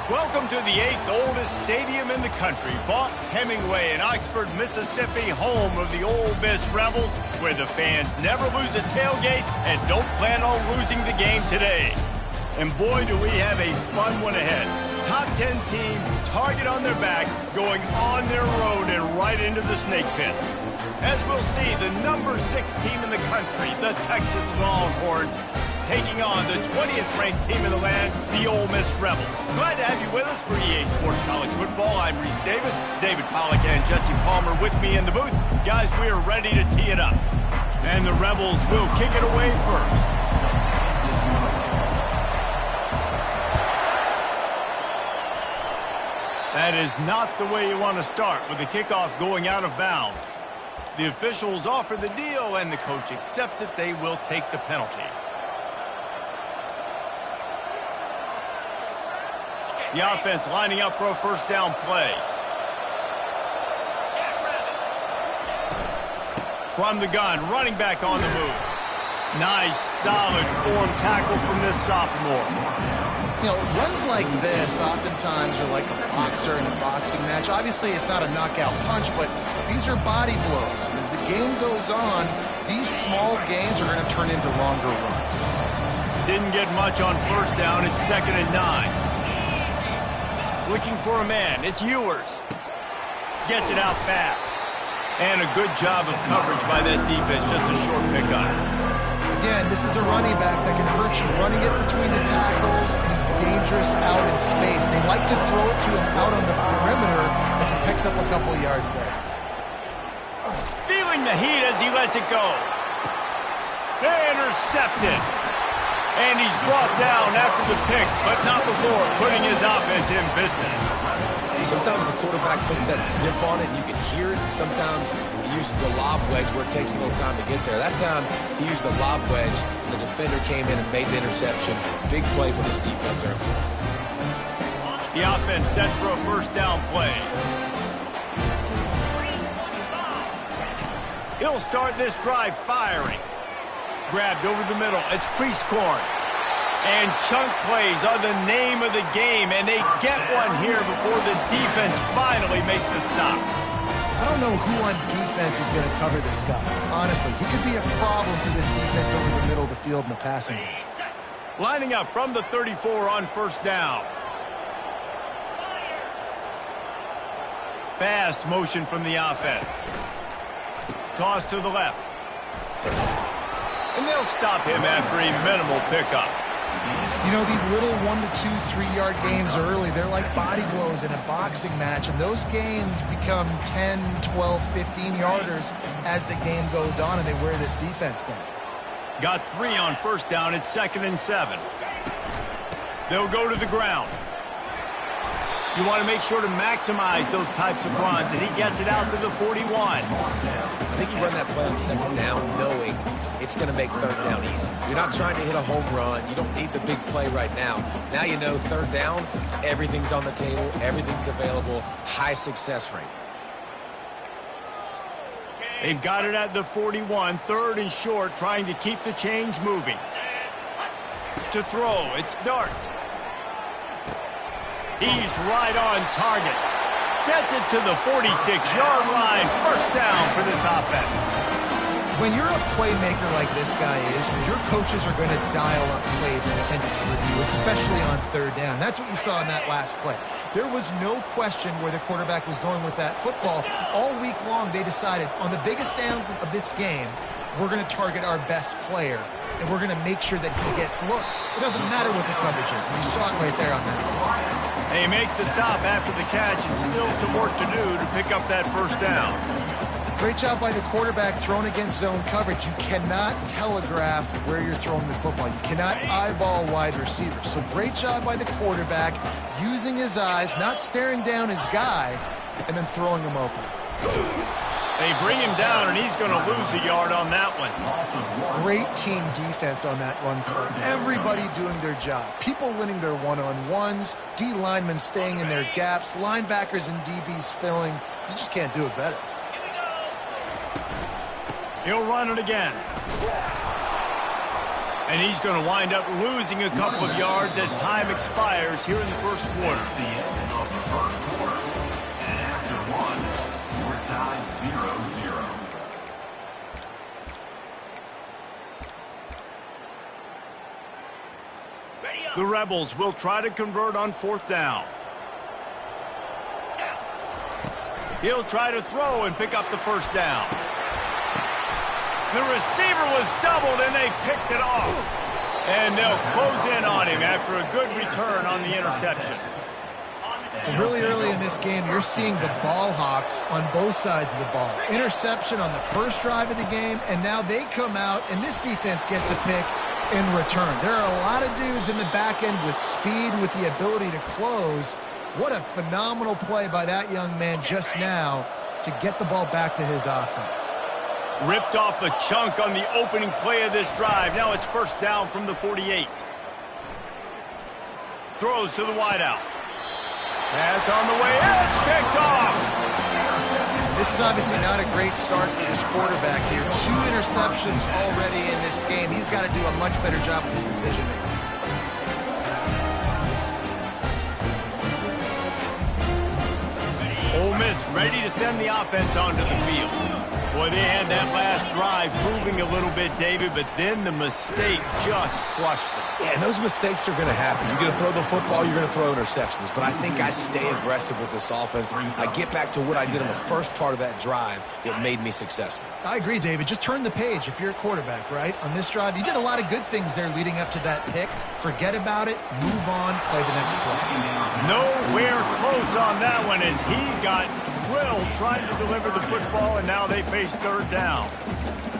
Welcome to the 8th oldest stadium in the country, Vaught Hemingway in Oxford, Mississippi, home of the Ole Miss Rebels, where the fans never lose a tailgate and don't plan on losing the game today. And boy, do we have a fun one ahead. Top 10 team, target on their back, going on their road and right into the snake pit. As we'll see, the number 6 team in the country, the Texas Longhorns, taking on the 20th ranked team in the land, the Ole Miss Rebels. Glad to have you with us for EA Sports College Football. I'm Reese Davis, David Pollack and Jesse Palmer with me in the booth. Guys, we are ready to tee it up. And the Rebels will kick it away first. That is not the way you want to start with the kickoff going out of bounds. The officials offer the deal and the coach accepts it. They will take the penalty. The offense lining up for a first down play. From the gun, running back on the move. Nice, solid form tackle from this sophomore. You know, runs like this oftentimes are like a boxer in a boxing match. Obviously, it's not a knockout punch, but these are body blows. And as the game goes on, these small gains are going to turn into longer runs. Didn't get much on first down. It's 2nd and 9. Looking for a man. It's Ewers. Gets it out fast. And a good job of coverage by that defense. Just a short pickup. Again, this is a running back that can hurt you. Running it between the tackles, and he's dangerous out in space. They like to throw it to him out on the perimeter as he picks up a couple yards there. Feeling the heat as he lets it go. Intercepted. And he's brought down after the pick, but not before putting his offense in business. Sometimes the quarterback puts that zip on it, and you can hear it. Sometimes he uses the lob wedge where it takes a little time to get there. That time, he used the lob wedge, and the defender came in and made the interception. Big play for this defense there. The offense set for a first down play. He'll start this drive firing. Grabbed over the middle. It's Cleasecorn. And chunk plays are the name of the game, and they get one here before the defense finally makes the stop. I don't know who on defense is going to cover this guy. Honestly, he could be a problem for this defense over the middle of the field in the passing game. Lining up from the 34 on first down. Fast motion from the offense. Toss to the left. And they'll stop him after a minimal pickup. You know, these little 1 to 2, 3-yard gains early, they're like body blows in a boxing match, and those gains become 10, 12, 15-yarders as the game goes on, and they wear this defense down. Got 3 on first down. It's 2nd and 7. They'll go to the ground. You want to make sure to maximize those types of runs, and he gets it out to the 41. I think you run that play on 2nd down knowing it's going to make 3rd down easy. You're not trying to hit a home run. You don't need the big play right now. Now you know 3rd down, everything's on the table, everything's available, high success rate. They've got it at the 41, 3rd and short, trying to keep the chains moving. To throw, it's Dart. He's right on target. Gets it to the 46-yard line. First down for this offense. When you're a playmaker like this guy is, your coaches are going to dial up plays intended for you, especially on 3rd down. That's what you saw in that last play. There was no question where the quarterback was going with that football. All week long, they decided on the biggest downs of this game, we're going to target our best player, and we're going to make sure that he gets looks. It doesn't matter what the coverage is, and you saw it right there on that. They make the stop after the catch, and still some work to do to pick up that first down. Great job by the quarterback thrown against zone coverage. You cannot telegraph where you're throwing the football. You cannot eyeball wide receivers. So great job by the quarterback using his eyes, not staring down his guy, and then throwing him open. They bring him down, and he's going to lose a yard on that one. Great team defense on that run play. Everybody doing their job. People winning their one-on-ones, D linemen staying in their gaps, linebackers and DBs filling. You just can't do it better. He'll run it again. And he's going to wind up losing a couple of yards as time expires here in the first quarter. The end of the first quarter. And after one, we're tied 0-0. The Rebels will try to convert on fourth down. He'll try to throw and pick up the first down. The receiver was doubled, and they picked it off. And they'll close in on him after a good return on the interception. Really early in this game, you're seeing the ball hawks on both sides of the ball. Interception on the first drive of the game, and now they come out, and this defense gets a pick in return. There are a lot of dudes in the back end with speed and with the ability to close. What a phenomenal play by that young man just now to get the ball back to his offense. Ripped off a chunk on the opening play of this drive. Now it's first down from the 48. Throws to the wideout. Pass on the way. It's picked off. This is obviously not a great start for this quarterback here. 2 interceptions already in this game. He's got to do a much better job with his decision-making. Ole Miss ready to send the offense onto the field. Boy, they had that last drive moving a little bit, David, but then the mistake just crushed them. Yeah, and those mistakes are going to happen. You're going to throw the football, you're going to throw interceptions. But I think I stay aggressive with this offense. I get back to what I did in the first part of that drive that made me successful. I agree, David. Just turn the page if you're a quarterback, right? On this drive, you did a lot of good things there leading up to that pick. Forget about it, move on, play the next play. Nowhere close on that one as he got drilled trying to deliver the football, and now they face third down.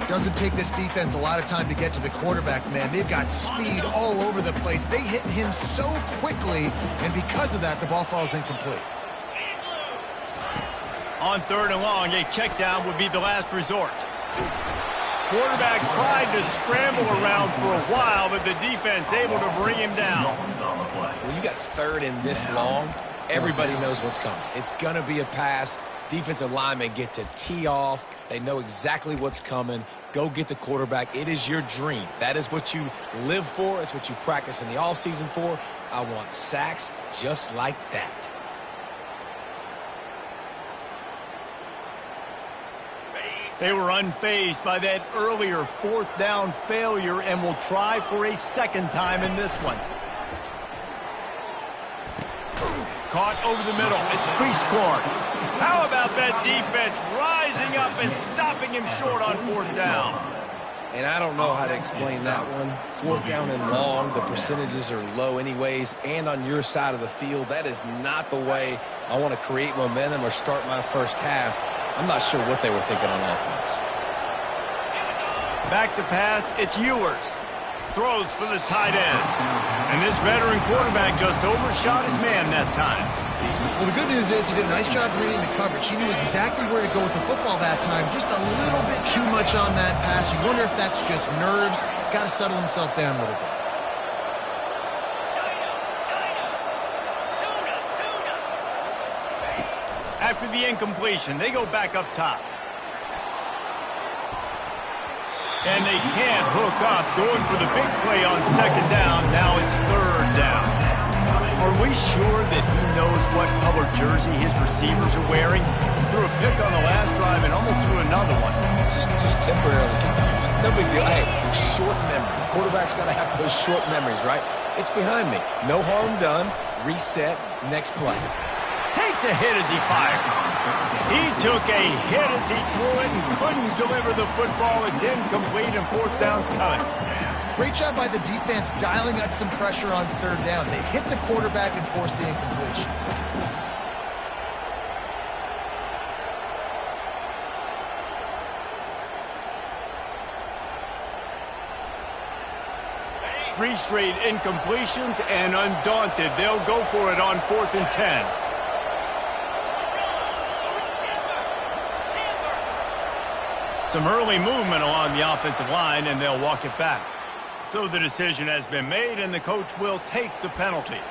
Doesn't take this defense a lot of time to get to the quarterback, man. They've got speed all over the place. They hit him so quickly, and because of that, the ball falls incomplete. On third and long, a check down would be the last resort. Quarterback tried to scramble around for a while, but the defense able to bring him down. When you got third and this long, everybody knows what's coming. It's going to be a pass. Defensive linemen get to tee off. They know exactly what's coming. Go get the quarterback. It is your dream. That is what you live for. It's what you practice in the offseason for. I want sacks just like that. They were unfazed by that earlier fourth down failure and will try for a second time in this one. Caught over the middle. It's Prieskorn. How about that defense rising up and stopping him short on fourth down? And I don't know how to explain that one. Fourth down and long, the percentages are low anyways, and on your side of the field, that is not the way I want to create momentum or start my first half. I'm not sure what they were thinking on offense. Back to pass, it's Ewers. Throws for the tight end. And this veteran quarterback just overshot his man that time. Well, the good news is he did a nice job reading the coverage. He knew exactly where to go with the football that time. Just a little bit too much on that pass. You wonder if that's just nerves. He's got to settle himself down a little bit. After the incompletion, they go back up top. And they can't hook up, going for the big play on second down. Now it's third down. Are we sure that he knows what color jersey his receivers are wearing? Threw a pick on the last drive and almost threw another one. Just temporarily confused. No big deal. Hey, short memory. Quarterback's got to have those short memories, right? It's behind me. No harm done. Reset. Next play. Takes a hit as he fires. He took a hit as he threw it and couldn't deliver the football. It's incomplete and fourth down's coming. Great job by the defense dialing out some pressure on third down. They hit the quarterback and forced the incompletion. Three straight incompletions, and undaunted, they'll go for it on 4th and 10. Some early movement along the offensive line, and they'll walk it back. So the decision has been made, and the coach will take the penalty.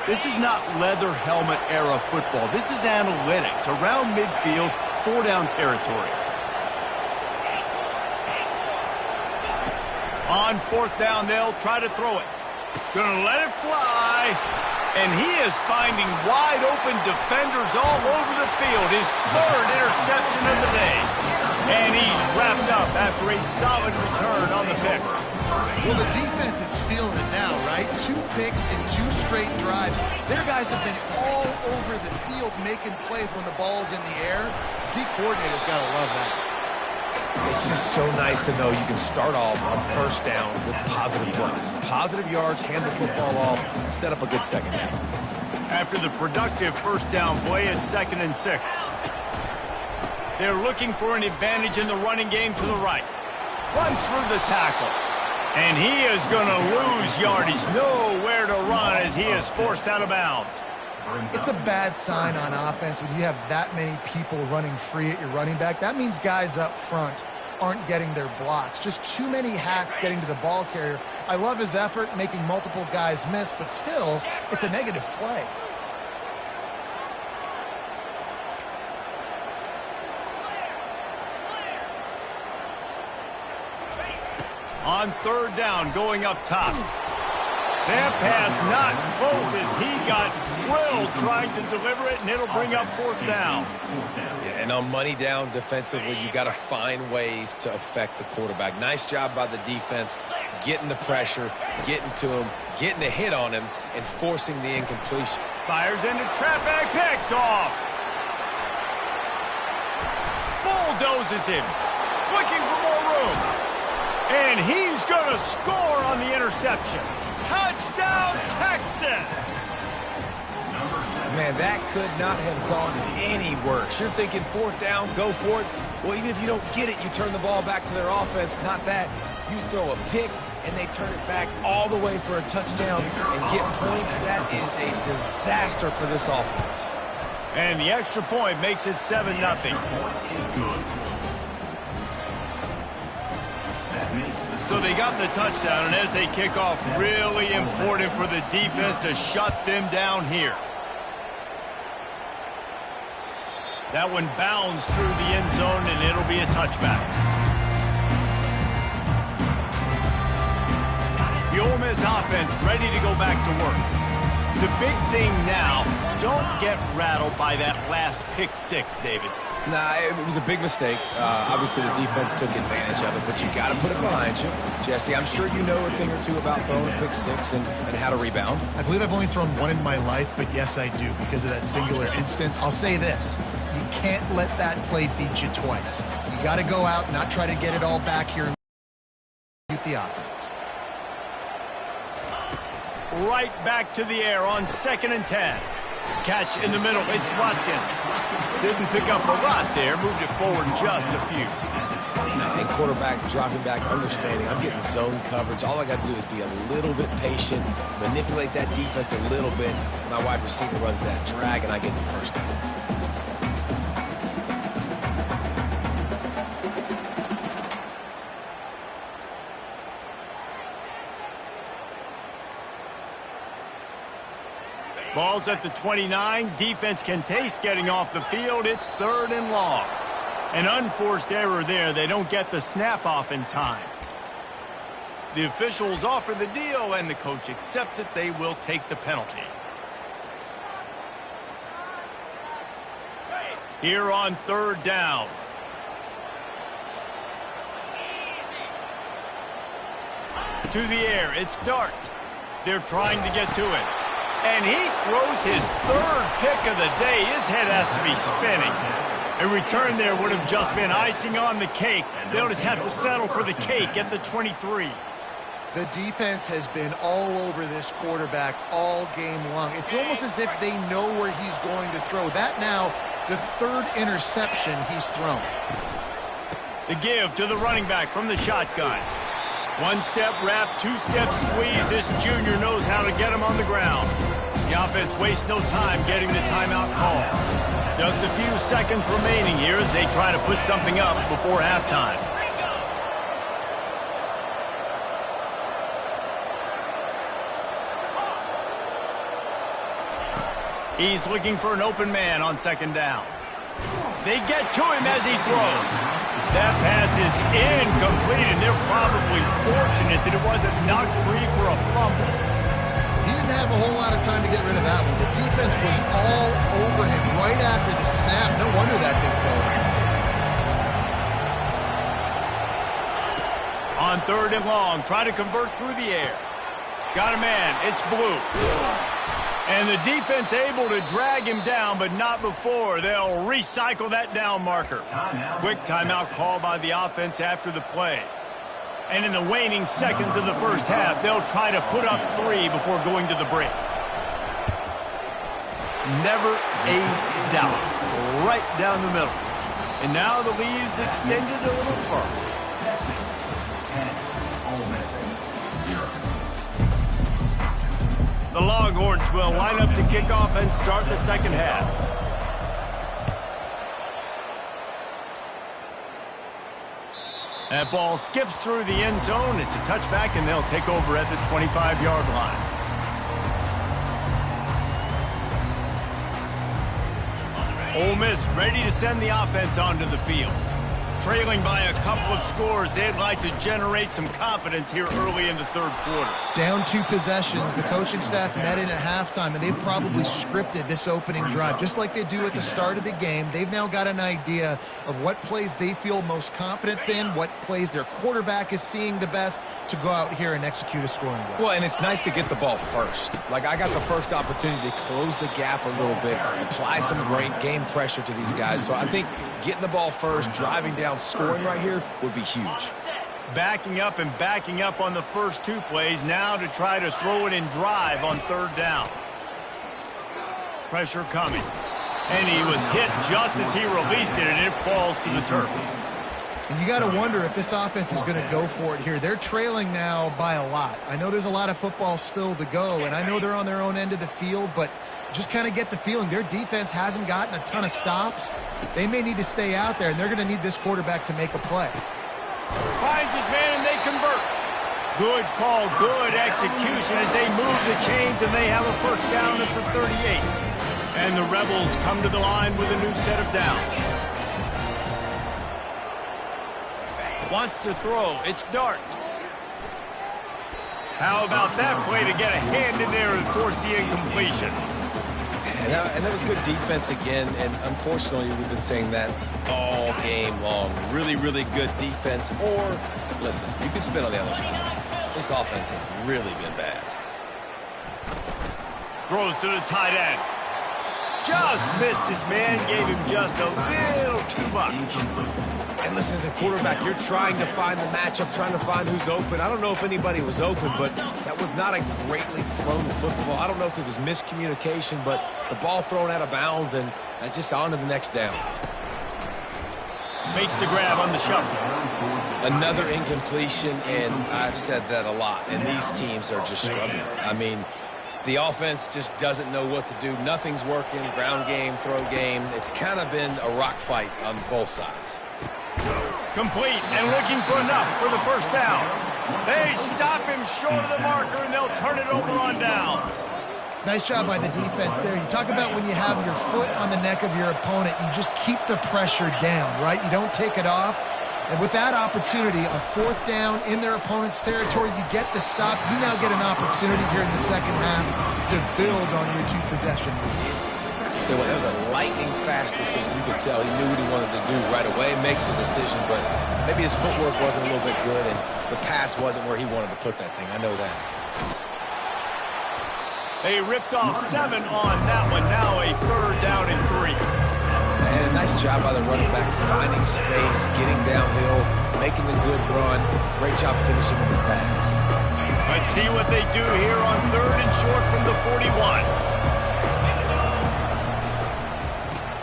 This is not leather helmet era football. This is analytics around midfield, 4-down territory. On 4th down, they'll try to throw it. Gonna let it fly. And he is finding wide open defenders all over the field. His 3rd interception of the day. And he's wrapped up after a solid return on the pick. Well, the defense is feeling it now, right? 2 picks in 2 straight drives. Their guys have been all over the field making plays when the ball's in the air. D coordinator's got to love that. It's just so nice to know you can start off on 1st down with positive plays. Positive yards, hand the football off, set up a good 2nd down. After the productive 1st down play, it's 2nd and 6. They're looking for an advantage in the running game to the right. Runs through the tackle. And he is going to lose yardage. Nowhere to run as he is forced out of bounds. It's a bad sign on offense when you have that many people running free at your running back. That means guys up front aren't getting their blocks. Just too many hats getting to the ball carrier. I love his effort, making multiple guys miss, but still, it's a negative play. On 3rd down, going up top. That pass not close as he got drilled trying to deliver it, and it'll bring up 4th down. Yeah, and on money down defensively, you got to find ways to affect the quarterback. Nice job by the defense, getting the pressure, getting to him, getting a hit on him, and forcing the incompletion. Fires into traffic, picked off. Bulldozes him, looking for more room. And he's going to score on the interception. Touchdown, Texas! Man, that could not have gone any worse. You're thinking 4th down, go for it. Well, even if you don't get it, you turn the ball back to their offense. Not that. You throw a pick, and they turn it back all the way for a touchdown and get points. That is a disaster for this offense. And the extra point makes it 7-0. So they got the touchdown, and as they kick off, really important for the defense to shut them down here. That one bounds through the end zone, and it'll be a touchback. The Ole Miss offense ready to go back to work. The big thing now, don't get rattled by that last pick 6, David. Nah, it was a big mistake. Obviously, the defense took advantage of it, but you got to put it behind you. Jesse, I'm sure you know a thing or two about throwing a pick 6 and how to rebound. I believe I've only thrown one in my life, but yes, I do because of that singular instance. I'll say this. You can't let that play beat you twice. You got to go out, not try to get it all back here and shoot the offense. Right back to the air on 2nd and 10. Catch in the middle, it's Watkins. Didn't pick up a lot there, moved it forward just a few. And quarterback dropping back, understanding, I'm getting zone coverage. All I got to do is be a little bit patient, manipulate that defense a little bit. My wide receiver runs that drag, and I get the 1st down. Ball's at the 29. Defense can taste getting off the field. It's 3rd and long. An unforced error there. They don't get the snap off in time. The officials offer the deal, and the coach accepts it. They will take the penalty. Here on 3rd down. To the air. It's Dart. They're trying to get to it. And he throws his 3rd pick of the day. His head has to be spinning. A return there would have just been icing on the cake. They'll just have to settle for the cake at the 23. The defense has been all over this quarterback all game long. It's almost as if they know where he's going to throw. That now, the 3rd interception he's thrown. The give to the running back from the shotgun. 1-step wrap, 2-step squeeze. This junior knows how to get him on the ground. The offense wastes no time getting the timeout call. Just a few seconds remaining here as they try to put something up before halftime. He's looking for an open man on second down. They get to him as he throws. That pass is incomplete, and they're probably fortunate that it wasn't knocked free for a fumble. He didn't have a whole lot of time to get rid of that one. The defense was all over him right after the snap. No wonder that thing fell. On third and long, try to convert through the air. Got a man. It's Blue. And the defense able to drag him down, but not before. They'll recycle that down marker. Quick timeout call by the offense after the play. And in the waning seconds of the first half, they'll try to put up 3 before going to the break. Never a doubt. Right down the middle. And now the lead's extended a little further. Texas 10, Ole Miss 0. The Longhorns will line up to kick off and start the second half. That ball skips through the end zone. It's a touchback, and they'll take over at the 25-yard line. Ole Miss ready to send the offense onto the field. Trailing by a couple of scores, they'd like to generate some confidence here early in the third quarter. Down 2 possessions, the coaching staff met in at halftime, and they've probably scripted this opening drive. Just like they do at the start of the game, they've now got an idea of what plays they feel most confident in, what plays their quarterback is seeing the best to go out here and execute a scoring drive. Well, and it's nice to get the ball first. Like, I got the first opportunity to close the gap a little bit, apply some great game pressure to these guys. So I think getting the ball first, driving down, scoring right here would be huge. Backing up and backing up on the first 2 plays, now to try to throw it and drive on third down. Pressure coming. And he was hit just as he released it, and it falls to the turf. And you got to wonder if this offense is going to go for it here. They're trailing now by a lot. I know there's a lot of football still to go, and I know they're on their own end of the field, but just kind of get the feeling their defense hasn't gotten a ton of stops. They may need to stay out there, and they're going to need this quarterback to make a play. Finds his man, and they convert. Good call, good execution as they move the chains, and they have a first down at the 38. And the Rebels come to the line with a new set of downs. Wants to throw. It's Dart. How about that play to get a hand in there and force the incompletion? And that was good defense again, and unfortunately, we've been saying that all game long. Really, really good defense, or, listen, you can spin on the other side. This offense has really been bad. Throws to the tight end. Just missed his man, gave him just a little too much. And listen, as a quarterback, you're trying to find the matchup, trying to find who's open. I don't know if anybody was open, but that was not a greatly thrown football. I don't know if it was miscommunication, but the ball thrown out of bounds and just on to the next down. Makes the grab on the shuffle. Another incompletion, and I've said that a lot, and these teams are just struggling. I mean, the offense just doesn't know what to do. Nothing's working, ground game, throw game. It's kind of been a rock fight on both sides. Complete and looking for enough for the first down. They stop him short of the marker, and they'll turn it over on downs. Nice job by the defense there. You talk about when you have your foot on the neck of your opponent, you just keep the pressure down, right? You don't take it off. And with that opportunity, a fourth down in their opponent's territory, you get the stop. You now get an opportunity here in the second half to build on your 2-possession lead. So that was a lightning-fast decision. You could tell he knew what he wanted to do right away, makes the decision, but maybe his footwork wasn't a little bit good, and the pass wasn't where he wanted to put that thing. I know that. They ripped off 7 on that one. Now a third down and 3. And a nice job by the running back, finding space, getting downhill, making the good run. Great job finishing with his pads. Let's see what they do here on third and short from the 41.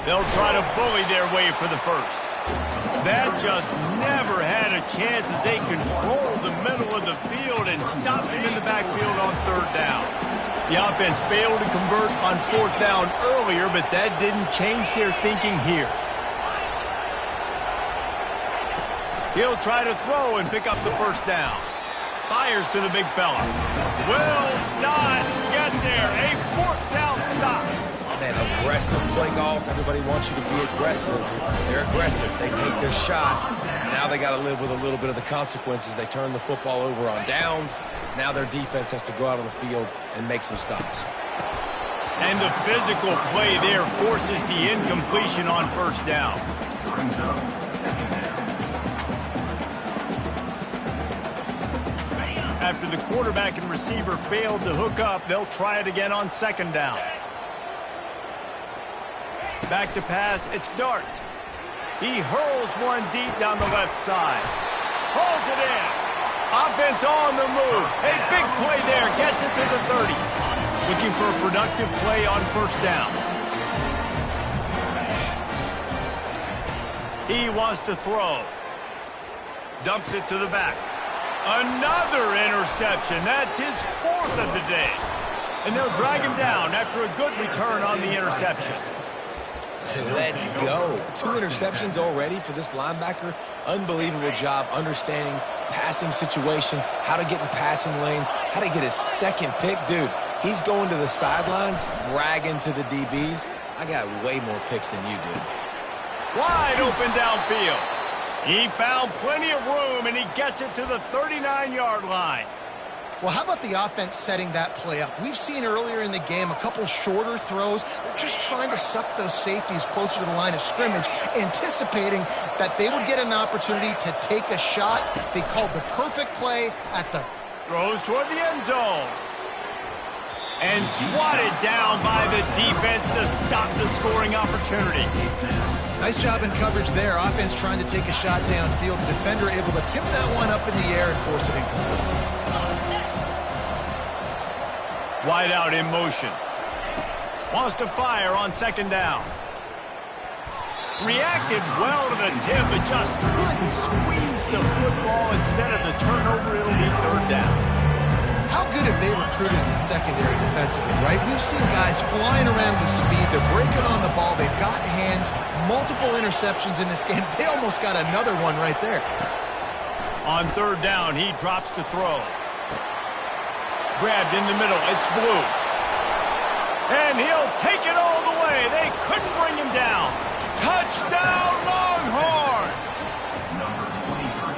They'll try to bully their way for the first. That just never had a chance as they controlled the middle of the field and stopped him in the backfield on third down. The offense failed to convert on fourth down earlier, but that didn't change their thinking here. He'll try to throw and pick up the first down. Fires to the big fella. Will not get there. A fourth down stop. Man, aggressive play calls. Everybody wants you to be aggressive. They're aggressive. They take their shot. Now they got to live with a little bit of the consequences. They turn the football over on downs. Now their defense has to go out on the field and make some stops. And the physical play there forces the incompletion on first down. Brings up second down. After the quarterback and receiver failed to hook up, they'll try it again on second down. Back to pass, it's Dart. He hurls one deep down the left side. Hauls it in. Offense on the move. A big play there, gets it to the 30. Looking for a productive play on first down. He wants to throw. Dumps it to the back. Another interception. That's his fourth of the day. And they'll drag him down after a good return on the interception. Let's go. 2 interceptions already for this linebacker. Unbelievable job understanding passing situation, how to get in passing lanes, how to get his second pick. Dude, he's going to the sidelines, bragging to the DBs. I got way more picks than you did. Wide open downfield. He found plenty of room, and he gets it to the 39-yard line. Well, how about the offense setting that play up? We've seen earlier in the game a couple shorter throws. They're just trying to suck those safeties closer to the line of scrimmage, anticipating that they would get an opportunity to take a shot. They called the perfect play at the... Throws toward the end zone. And swatted down by the defense to stop the scoring opportunity. Nice job in coverage there. Offense trying to take a shot downfield. The defender able to tip that one up in the air and force it incomplete. Wide out in motion. Wants to fire on second down. Reacted well to the tip, but just couldn't squeeze the football. Instead of the turnover, it'll be third down. How good have they recruited in the secondary defensively, right? We've seen guys flying around with speed. They're breaking on the ball. They've got hands. Multiple interceptions in this game. They almost got another one right there. On third down, he drops to throw. Grabbed in the middle. It's Blue. And he'll take it all the way. They couldn't bring him down. Touchdown, Longhorns!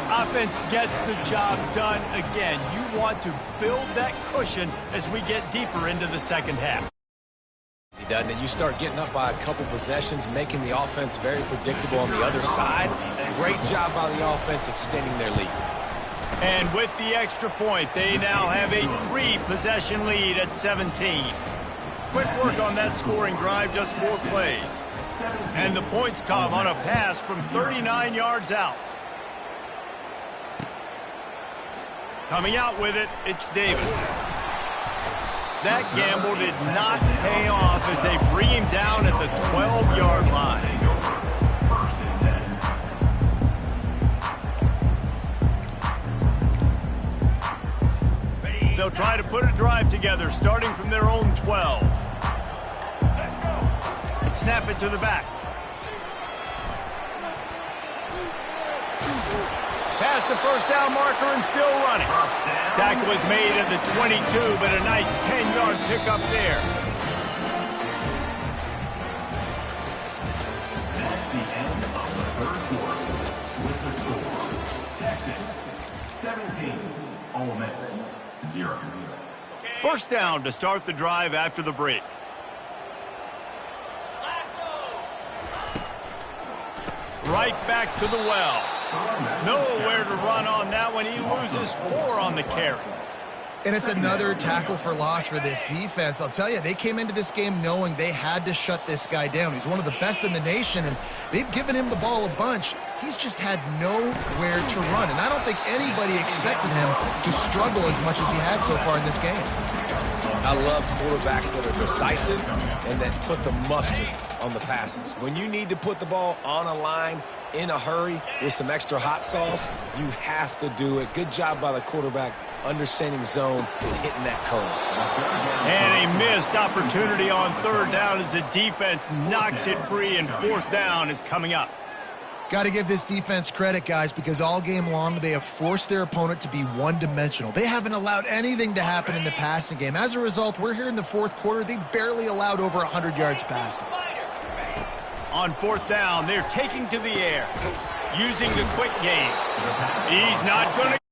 Offense gets the job done again. You want to build that cushion as we get deeper into the second half. He doesn't, and you start getting up by a couple possessions, making the offense very predictable on the other side. Great job by the offense extending their lead. And with the extra point, they now have a 3-possession lead at 17. Quick work on that scoring drive, just 4 plays. And the points come on a pass from 39 yards out. Coming out with it, it's Davis. That gamble did not pay off as they bring him down at the 12-yard line. They'll try to put a drive together, starting from their own 12. Snap it to the back. Past the first down marker and still running. Tackle was made at the 22, but a nice 10-yard pickup there. That's the end of the third quarter with the score. Texas 17, Ole Miss 0. First down to start the drive after the break. Right back to the well. Nowhere to run on that one. He loses 4 on the carry. And it's another tackle for loss for this defense. I'll tell you, they came into this game knowing they had to shut this guy down. He's one of the best in the nation, and they've given him the ball a bunch. He's just had nowhere to run, and I don't think anybody expected him to struggle as much as he had so far in this game. I love quarterbacks that are decisive and that put the mustard on the passes. When you need to put the ball on a line in a hurry with some extra hot sauce, you have to do it. Good job by the quarterback understanding zone and hitting that curve. And a missed opportunity on third down as the defense knocks it free, and fourth down is coming up. Got to give this defense credit, guys, because all game long they have forced their opponent to be one-dimensional. They haven't allowed anything to happen in the passing game. As a result, we're here in the fourth quarter. They barely allowed over 100 yards passing. On fourth down, they're taking to the air, using the quick game. He's not going to